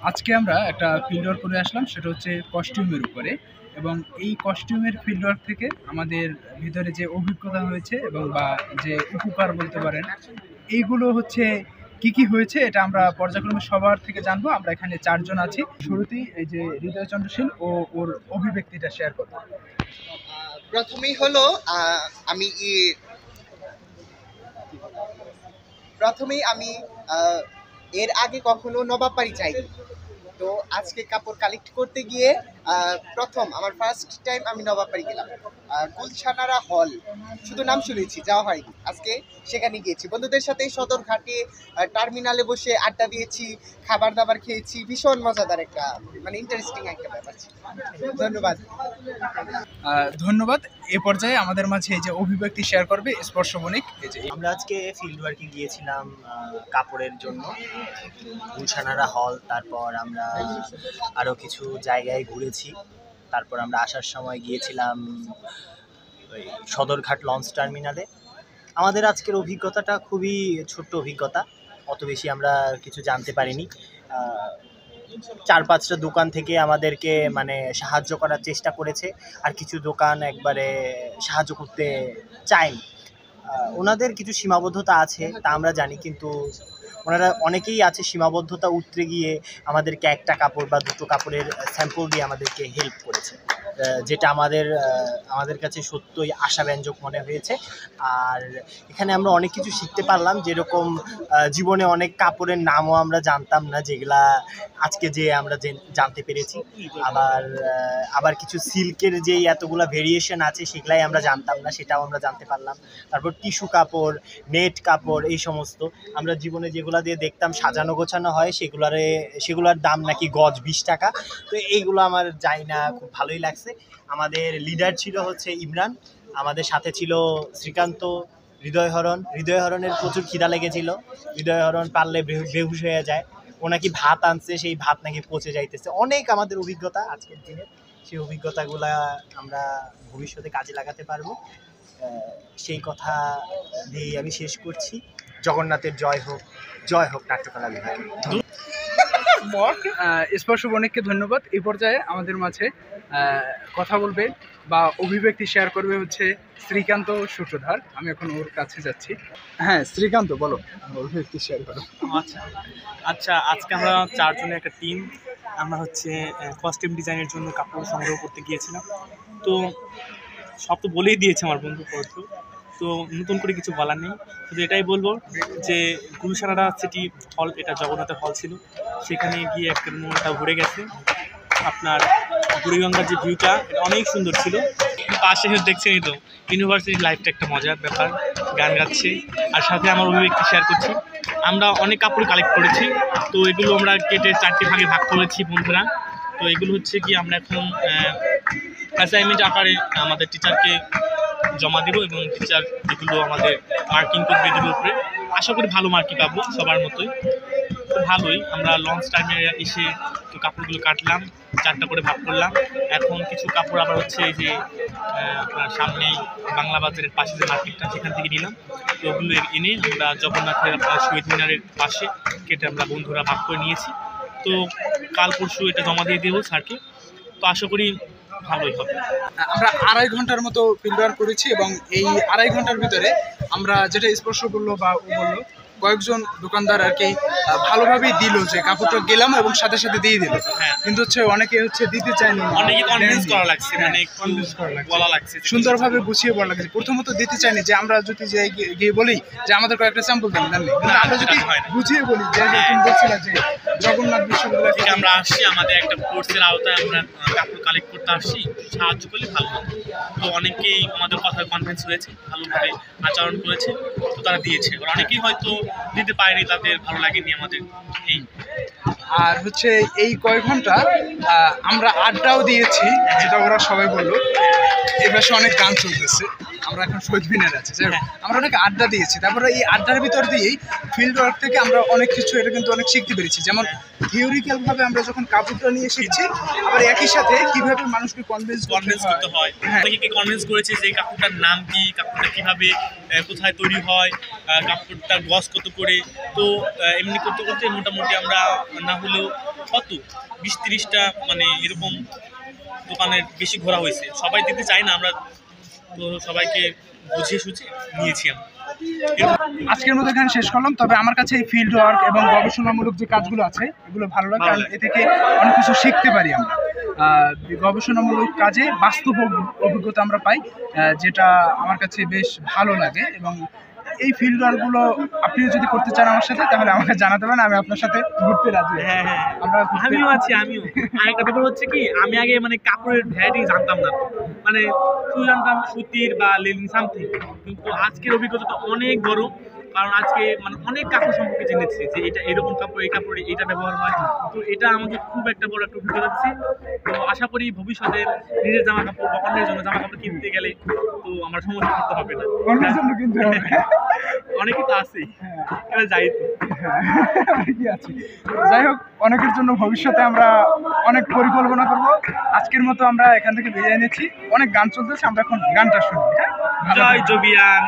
আজকে আমরা একটা ফিল্ড ওয়ার্ক করে আসলাম, সেটা হচ্ছে কস্টিউমের উপরে। এবং এই কস্টিউমের ফিল্ড ওয়ার্ক থেকে আমাদের ভিতরে যে অভিজ্ঞতা হয়েছে এবং বা যে উপকার বলতে পারেন, এইগুলো হচ্ছে কি কি হয়েছে এটা আমরা পর্যায়ক্রমে সবার থেকে জানবো। আমরা এখানে 4 জন আছি। শুরুতেই এই যে হৃদয় চন্দ্রশীল ও ওর অভিব্যক্তিটা শেয়ার করবো। প্রথমেই হলো আমি প্রথমেই আমি এর আগে কখনো নবাববাড়ি যাইনি। তো আজকে কাপড় কালেক্ট করতে গিয়ে প্রথম আমার ফার্স্ট টাইম আমি নবাববাড়ি গেলাম। গুলশানারা হল শুধু নাম শুনেছি, যাওয়া হয়নি। আজকে সেখানে গিয়েছি বন্ধুদের সাথে, সদরঘাটে টার্মিনালে বসে আড্ডা দিয়েছি, খাবার দাবার খেয়েছি। ভীষণ মজাদার একটা ইন্টারেস্টিং একটা ব্যাপার ছিল। ধন্যবাদ। ধন্যবাদ। এ পর্যায়ে আমাদের মাঝে এই যে অভিব্যক্তি শেয়ার করবে স্পর্শ বণিক। আমরা আজকে ফিল্ড ওয়ার্কে গিয়েছিলাম কাপড়ের জন্য, গুলশানারা হল, তারপর আমরা আরও কিছু জায়গায় ঘুরেছি। তারপর আমরা আসার সময় গিয়েছিলাম ওই সদরঘাট লঞ্চ টার্মিনালে। আমাদের আজকের অভিজ্ঞতাটা খুবই ছোট্ট অভিজ্ঞতা, অত বেশি আমরা কিছু জানতে পারিনি। 4-5টা দোকান থেকে আমাদেরকে সাহায্য করার চেষ্টা করেছে, আর কিছু দোকান একবারে সাহায্য করতে চায়নি। ওনাদের কিছু সীমাবদ্ধতা আছে তা আমরা জানি, কিন্তু ওনারা অনেকেই আছে সীমাবদ্ধতা উতরে গিয়ে আমাদেরকে একটা কাপড় বা দুটো কাপড়ের স্যাম্পল দিয়ে আমাদেরকে হেল্প করেছে, যেটা আমাদের কাছে সত্যই আশাব্যঞ্জক মনে হয়েছে। আর এখানে আমরা অনেক কিছু শিখতে পারলাম, যেরকম জীবনে অনেক কাপড়ের নামও আমরা জানতাম না, যেগুলা আজকে যে আমরা জানতে পেরেছি। আবার কিছু সিল্কের যেই এতগুলা ভেরিয়েশন আছে সেগুলাই আমরা জানতাম না, সেটাও আমরা জানতে পারলাম। তারপর টিস্যু কাপড়, নেট কাপড়, এই সমস্ত আমরা জীবনে যেগুলা দিয়ে দেখতাম সাজানো গোছানো হয়, সেগুলার দাম নাকি গজ 20 টাকা। তো এইগুলো আমার জানি না, খুব ভালোই লাগছে। আমাদের লিডার ছিল হচ্ছে ইমরান, আমাদের সাথে ছিল শ্রীকান্ত, হৃদয়হরণের প্রচুর খিদা লেগেছিল। হৃদয়হরণ পারলে বেহুশ হয়ে যায়। ও নাকি ভাত আনছে, সেই ভাত নাকি পচে যাইতেছে। অনেক আমাদের অভিজ্ঞতা আজকের দিনে, সেই অভিজ্ঞতাগুলা আমরা ভবিষ্যতে কাজে লাগাতে পারবো, সেই কথা দিয়ে আমি শেষ করছি। জগন্নাথের জয় হোক, জয় হোক নাট্যকলা বিভাগ। স্পর্শ বণিককে ধন্যবাদ। এই পর্যায়ে আমাদের মাঝে কথা বলবে বা অভিব্যক্তি শেয়ার করবে হচ্ছে শ্রীকান্ত সূত্রধার। আমি এখন ওর কাছে যাচ্ছি। হ্যাঁ শ্রীকান্ত, বলো, অভিব্যক্তি শেয়ার করো। আচ্ছা, আজকে আমরা 4 জনের একটা টিম। আমরা হচ্ছে কস্টিউম ডিজাইনের জন্য কাপড় সংগ্রহ করতে গিয়েছিলাম। তো সব তো বলেই দিয়েছে আমার বন্ধু পর্যন্ত, তো নতুন করে কিছু বলার নেই। শুধু এটাই বলবো যে গুলশানারা সিটি হল, এটা জগন্নাথের হল ছিল, সেখানে গিয়ে একটা মনটা ঘুরে গেছে। আপনার বুড়িগঙ্গার যে ভিউটা, এটা অনেক সুন্দর ছিল। পাশে দেখছেনই তো, ইউনিভার্সিটি লাইফটা একটা মজার ব্যাপার, গান গাচ্ছে। আর সাথে আমার অভিব্যক্তি শেয়ার করছি। আমরা অনেক কাপড় কালেক্ট করেছি, তো এগুলো আমরা কেটে 4টে ভাগে ভাগ করেছি বন্ধুরা। তো এগুলো হচ্ছে কি আমরা এখন অ্যাসাইনমেন্ট আকারে আমাদের টিচারকে জমা দেবো, এবং টিচার এগুলো আমাদের মার্কিং করবে এগুলোর উপরে। আশা করি ভালো মার্কিং পাবো সবার মতোই। তো ভালোই, আমরা লঞ্চ টাইমে এসে তো কাপড়গুলো কাটলাম, 4টা করে ভাগ করলাম। এখন কিছু কাপড় আবার হচ্ছে এই যে আপনার সামনেই বাংলা বাজারের পাশে যে মার্কেটটা, সেখান থেকে নিলাম। তো ওগুলো এনে আমরা জগন্নাথের আপনার শহীদ মিনারের পাশে কেটে আমরা বন্ধুরা ভাগ করে নিয়েছি। তো কাল পরশু এটা জমা দিয়ে দেবো স্যারকে। তো আশা করি ভালোই হবে। আমরা 2.5 ঘন্টার মতো ফিল্ড ওয়ার্ক করেছি, এবং এই 2.5 ঘন্টার ভিতরে আমরা যেটা স্পর্শ করলো বা ও বললো, কয়েকজন দোকানদার আর কি ভালোভাবেই দিল যে কাপড়টা গেলাম এবং সাথে সাথে দিয়ে দিল। কিন্তু হচ্ছে অনেকে হচ্ছে দিতে চায়নি, অনেকে কনভিন্স করা লাগছে, বলা লাগছে, সুন্দরভাবে গুছিয়ে বলা লাগছে। প্রথমত দিতে চাইনি, যে আমরা যদি গিয়ে বলি যে আমাদের কয়েকটা স্যাম্পল দেন, আমরা যদি বুঝিয়ে বলি যে তুমি বলছিলা যে জগন্নাথ বিশ্ববিদ্যালয় থেকে আমরা আসছি, আমাদের একটা কোর্সের আওতায় আমরা কাপড় কালেক্ট করতে আসছি, সাহায্য করলে ভালো হতো। তো অনেকেই আমাদের কথায় কনভিন্স হয়েছে, ভালোভাবে আচরণ করেছে, তো তারা দিয়েছে। আর অনেকেই হয়তো দিতে পারেনি, তাদের ভালো লাগেনি আমাদের এই। আর হচ্ছে এই কয়েক ঘন্টা আমরা আড্ডাও দিয়েছি, যেটা ওরা সবাই বললো। এ পাশে অনেক গান চলতেছে। আমরা এখন শহীদ মিনারে আছি। যাই হোক, আমরা অনেক আড্ডা দিয়েছি, তারপরে এই আড্ডার ভিতর দিয়েই ফিল্ড ওয়ার্ক থেকে আমরা অনেক কিছু এটা কিন্তু অনেক শিখতে পেরেছি। যেমন থিওরিক্যাল ভাবে আমরা যখন কাপড়টা নিয়ে শিখছি, আবার একই সাথে কিভাবে মানুষকে কনভিন্স করতে হয়। অনেকে কনভিন্স করেছে যে কাপড়টার নাম কি, কাপড়টা কিভাবে কোথায় তৈরি হয়, কাপড়টার গজ কত করে। তো এমনি করতে করতে মোটামুটি আমরা না হলেও কত 20-30টা মানে এরকম দোকানের বেশি ঘোরা হয়েছে। সবাই দিতে চাই না আমরা, তো সবাইকে বুঝিয়ে সুঝিয়ে নিয়েছি আমরা। আজকের মতো এখানে শেষ করলাম। তবে আমার কাছে এই ফিল্ড ওয়ার্ক এবং গবেষণামূলক যে কাজগুলো আছে এগুলো ভালো লাগে, কারণ এ থেকে অনেক কিছু শিখতে পারি আমরা। গবেষণামূলক কাজে বাস্তব অভিজ্ঞতা আমরা পাই, যেটা আমার কাছে বেশ ভালো লাগে। এবং এই ফিল্ড ওয়ার্কগুলো আপনিও যদি করতে চান আমার সাথে, তাহলে আমাকে জানাতে পারেন, আমি আপনার সাথে ঘুরতে রাজি আছি। হ্যাঁ, আমিও আছি। আরেকটা ব্যাপার হচ্ছে কি, আমি আগে মানে কাপড়ের ভ্যারাইটি জানতাম না, মানে শুধু জানতাম সুতির বা লেনিন সামথিং। কিন্তু আজকের অভিজ্ঞতাটা অনেক বড়, কারণ আজকে মানে অনেক কাপড় সম্পর্কে জেনেছি যে এটা এরকম কাপড়, এই কাপড়ে এটা ব্যবহার হয়। তো এটা আমাকে খুব একটা বড় একটা অভিজ্ঞতা দিচ্ছে। তো আশা করি ভবিষ্যতে নিজের জামা কাপড় বা অন্যের জন্য জামা কাপড় কিনতে গেলে তো আমার সমস্যা করতে হবে না। অনেকে তো আছেই, যাই তো আছে। যাই হোক, অনেকের জন্য ভবিষ্যতে আমরা অনেক পরিকল্পনা করব। আজকের মতো আমরা এখান থেকে বিদায় নিচ্ছি। অনেক গান চলতেছে, আমরা এখন গানটা শুনি। জয় জবিয়ান।